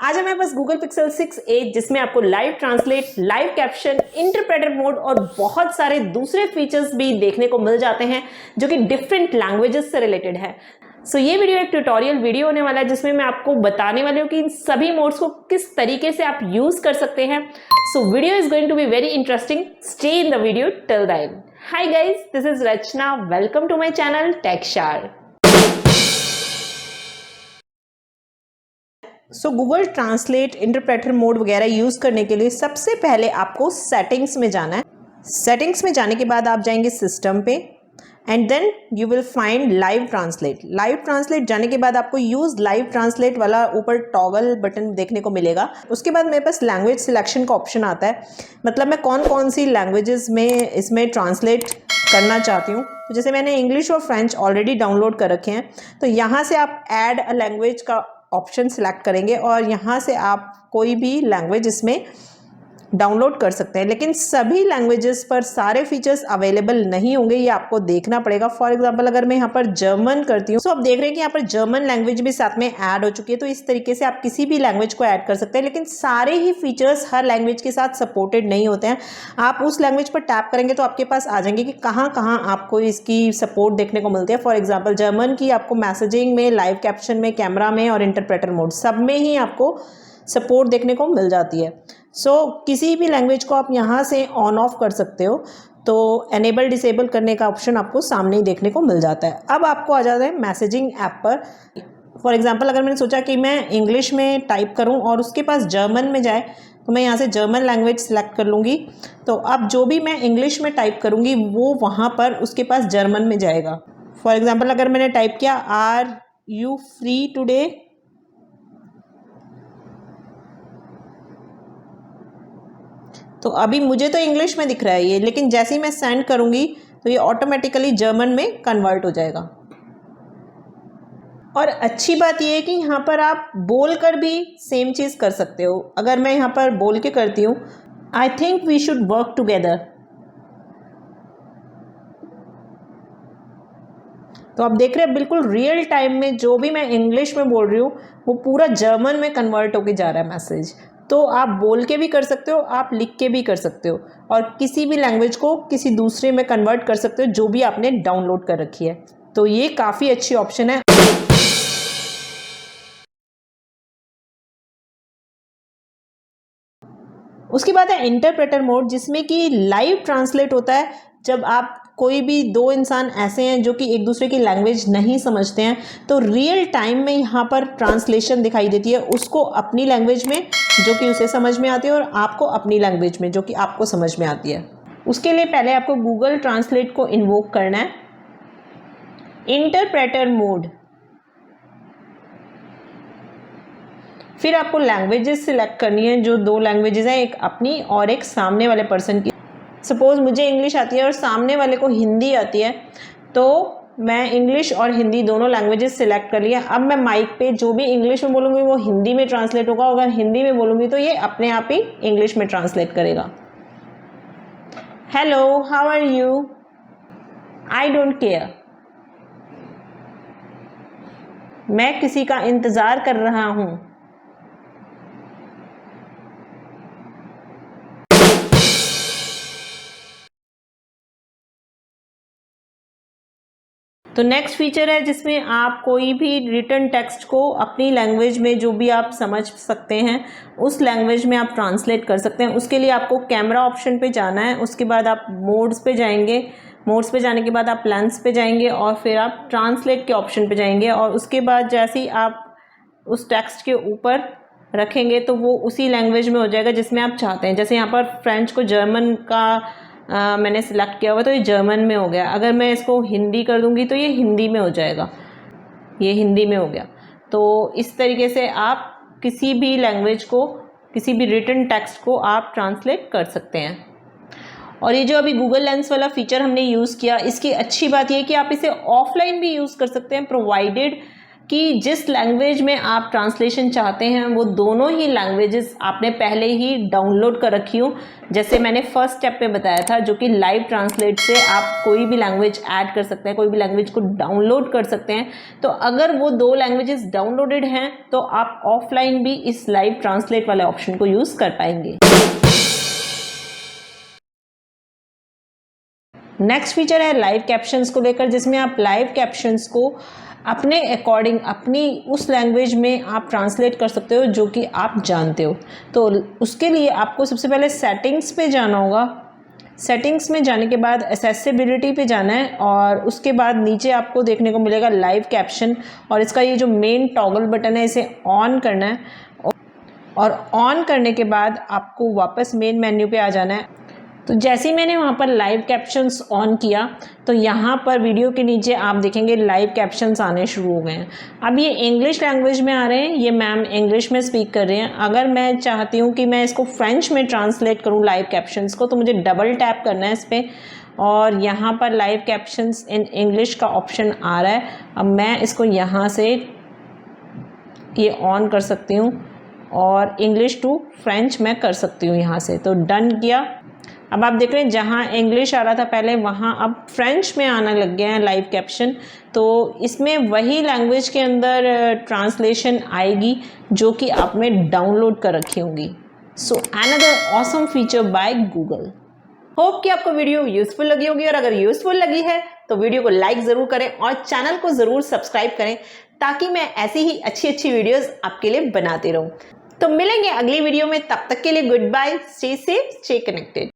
आज हमारे पास Google pixel 6a जिसमें आपको live translate, live caption, interpreter mode और बहुत सारे दूसरे फीचर्स भी देखने को मिल जाते हैं जो कि डिफरेंट लैंग्वेजेस से रिलेटेड है। सो ये वीडियो एक ट्यूटोरियल वीडियो होने वाला है जिसमें मैं आपको बताने वाली हूँ कि इन सभी मोड्स को किस तरीके से आप यूज कर सकते हैं। So video is going to be very interesting, stay in the video till the end. Hi guys, this is Rachna, welcome to my channel Techshar. So Google Translate, interpreter mode वगैरह use करने के लिए सबसे पहले आपको सेटिंग्स में जाना है। सेटिंग्स में जाने के बाद आप जाएंगे सिस्टम पे and then you will find live translate. Live translate जाने के बाद आपको यूज़ लाइव ट्रांसलेट वाला ऊपर टॉगल बटन देखने को मिलेगा। उसके बाद मेरे पास लैंग्वेज सिलेक्शन का ऑप्शन आता है, मतलब मैं कौन कौन सी लैंग्वेजेस में इसमें ट्रांसलेट करना चाहती हूँ। तो जैसे मैंने इंग्लिश और फ्रेंच ऑलरेडी डाउनलोड कर रखे हैं, तो यहाँ से आप ऐड अ लैंग्वेज का ऑप्शन सिलेक्ट करेंगे और यहाँ से आप कोई भी लैंग्वेज इसमें डाउनलोड कर सकते हैं। लेकिन सभी लैंग्वेजेस पर सारे फीचर्स अवेलेबल नहीं होंगे, ये आपको देखना पड़ेगा। फॉर एग्जांपल अगर मैं यहाँ पर जर्मन करती हूँ तो आप देख रहे हैं कि यहाँ पर जर्मन लैंग्वेज भी साथ में ऐड हो चुकी है। तो इस तरीके से आप किसी भी लैंग्वेज को ऐड कर सकते हैं, लेकिन सारे ही फीचर्स हर लैंग्वेज के साथ सपोर्टेड नहीं होते हैं। आप उस लैंग्वेज पर टैप करेंगे तो आपके पास आ जाएंगे कि कहाँ कहाँ आपको इसकी सपोर्ट देखने को मिलती है। फॉर एग्जाम्पल जर्मन की आपको मैसेजिंग में, लाइव कैप्शन में, कैमरा में और इंटरप्रेटर मोड सब में ही आपको सपोर्ट देखने को मिल जाती है। सो किसी भी लैंग्वेज को आप यहाँ से ऑन ऑफ कर सकते हो, तो एनेबल डिसेबल करने का ऑप्शन आपको सामने ही देखने को मिल जाता है। अब आपको आ जाता है मैसेजिंग ऐप पर। फॉर एग्जांपल अगर मैंने सोचा कि मैं इंग्लिश में टाइप करूं और उसके पास जर्मन में जाए, तो मैं यहाँ से जर्मन लैंग्वेज सेलेक्ट कर लूँगी। तो अब जो भी मैं इंग्लिश में टाइप करूँगी वो वहाँ पर उसके पास जर्मन में जाएगा। फॉर एग्जाम्पल अगर मैंने टाइप किया आर यू फ्री टुडे, तो अभी मुझे तो इंग्लिश में दिख रहा है ये, लेकिन जैसे ही मैं सेंड करूंगी तो ये ऑटोमेटिकली जर्मन में कन्वर्ट हो जाएगा। और अच्छी बात ये है कि यहाँ पर आप बोल कर भी सेम चीज़ कर सकते हो। अगर मैं यहाँ पर बोल के करती हूँ, I think we should work together, तो आप देख रहे हैं बिल्कुल रियल टाइम में जो भी मैं इंग्लिश में बोल रही हूँ वो पूरा जर्मन में कन्वर्ट होके जा रहा है मैसेज। तो आप बोल के भी कर सकते हो, आप लिख के भी कर सकते हो और किसी भी लैंग्वेज को किसी दूसरे में कन्वर्ट कर सकते हो जो भी आपने डाउनलोड कर रखी है। तो ये काफ़ी अच्छी ऑप्शन है। उसके बाद है इंटरप्रेटर मोड, जिसमें कि लाइव ट्रांसलेट होता है। जब आप कोई भी दो इंसान ऐसे हैं जो कि एक दूसरे की लैंग्वेज नहीं समझते हैं, तो रियल टाइम में यहाँ पर ट्रांसलेशन दिखाई देती है, उसको अपनी लैंग्वेज में जो कि उसे समझ में आती है और आपको अपनी लैंग्वेज में जो कि आपको समझ में आती है। उसके लिए पहले आपको गूगल ट्रांसलेट को इन्वोक करना है। इंटरप्रेटर मोड, फिर आपको लैंग्वेजेस सिलेक्ट करनी है, जो दो लैंग्वेजेस हैं, एक अपनी और एक सामने वाले पर्सन की। सपोज मुझे इंग्लिश आती है और सामने वाले को हिंदी आती है, तो मैं इंग्लिश और हिंदी दोनों लैंग्वेजेस सिलेक्ट कर लिया। अब मैं माइक पे जो भी इंग्लिश में बोलूँगी वो हिंदी में ट्रांसलेट होगा, अगर हिंदी में बोलूँगी तो ये अपने आप ही इंग्लिश में ट्रांसलेट करेगा। Hello, how are you, I don't care, मैं किसी का इंतज़ार कर रहा हूँ। तो नेक्स्ट फीचर है जिसमें आप कोई भी रिटन टेक्स्ट को अपनी लैंग्वेज में जो भी आप समझ सकते हैं उस लैंग्वेज में आप ट्रांसलेट कर सकते हैं। उसके लिए आपको कैमरा ऑप्शन पे जाना है, उसके बाद आप मोड्स पे जाएंगे, मोड्स पे जाने के बाद आप लेंस पे जाएंगे और फिर आप ट्रांसलेट के ऑप्शन पे जाएंगे और उसके बाद जैसे ही आप उस टेक्स्ट के ऊपर रखेंगे तो वो उसी लैंग्वेज में हो जाएगा जिसमें आप चाहते हैं। जैसे यहाँ पर फ्रेंच को जर्मन का मैंने सिलेक्ट किया हुआ, तो ये जर्मन में हो गया। अगर मैं इसको हिंदी कर दूंगी तो ये हिंदी में हो जाएगा, ये हिंदी में हो गया। तो इस तरीके से आप किसी भी लैंग्वेज को, किसी भी रिटन टेक्स्ट को आप ट्रांसलेट कर सकते हैं। और ये जो अभी गूगल लेंस वाला फीचर हमने यूज़ किया, इसकी अच्छी बात ये है कि आप इसे ऑफलाइन भी यूज़ कर सकते हैं, प्रोवाइडेड कि जिस लैंग्वेज में आप ट्रांसलेशन चाहते हैं वो दोनों ही लैंग्वेजेस आपने पहले ही डाउनलोड कर रखी हो। जैसे मैंने फर्स्ट स्टेप पे बताया था, जो कि लाइव ट्रांसलेट से आप कोई भी लैंग्वेज ऐड कर सकते हैं, कोई भी लैंग्वेज को डाउनलोड कर सकते हैं। तो अगर वो 2 लैंग्वेजेस डाउनलोडेड हैं तो आप ऑफलाइन भी इस लाइव ट्रांसलेट वाले ऑप्शन को यूज़ कर पाएंगे। नेक्स्ट फीचर है लाइव कैप्शंस को लेकर, जिसमें आप लाइव कैप्शंस को अपने अकॉर्डिंग अपनी उस लैंग्वेज में आप ट्रांसलेट कर सकते हो जो कि आप जानते हो। तो उसके लिए आपको सबसे पहले सेटिंग्स पे जाना होगा। सेटिंग्स में जाने के बाद एक्सेसिबिलिटी पे जाना है और उसके बाद नीचे आपको देखने को मिलेगा लाइव कैप्शन, और इसका ये जो मेन टॉगल बटन है इसे ऑन करना है। और ऑन करने के बाद आपको वापस मेन मेन्यू पे आ जाना है। तो जैसे ही मैंने वहाँ पर लाइव कैप्शंस ऑन किया तो यहाँ पर वीडियो के नीचे आप देखेंगे लाइव कैप्शंस आने शुरू हो गए हैं। अब ये इंग्लिश लैंग्वेज में आ रहे हैं, ये मैम इंग्लिश में स्पीक कर रहे हैं। अगर मैं चाहती हूँ कि मैं इसको फ्रेंच में ट्रांसलेट करूँ लाइव कैप्शंस को, तो मुझे डबल टैप करना है इस पर, और यहाँ पर लाइव कैप्शंस इन इंग्लिश का ऑप्शन आ रहा है। अब मैं इसको यहाँ से ये ऑन कर सकती हूँ और इंग्लिश टू फ्रेंच मैं कर सकती हूँ यहाँ से। तो डन किया। अब आप देख रहे हैं जहाँ इंग्लिश आ रहा था पहले, वहाँ अब फ्रेंच में आने लग गए हैं लाइव कैप्शन। तो इसमें वही लैंग्वेज के अंदर ट्रांसलेशन आएगी जो कि आपने डाउनलोड कर रखी होंगी। So another awesome feature by Google. Hope कि आपको वीडियो यूजफुल लगी होगी, और अगर यूजफुल लगी है तो वीडियो को लाइक ज़रूर करें और चैनल को ज़रूर सब्सक्राइब करें, ताकि मैं ऐसी ही अच्छी वीडियोज़ आपके लिए बनाती रहूँ। तो मिलेंगे अगली वीडियो में, तब तक के लिए goodbye, stay safe, stay connected.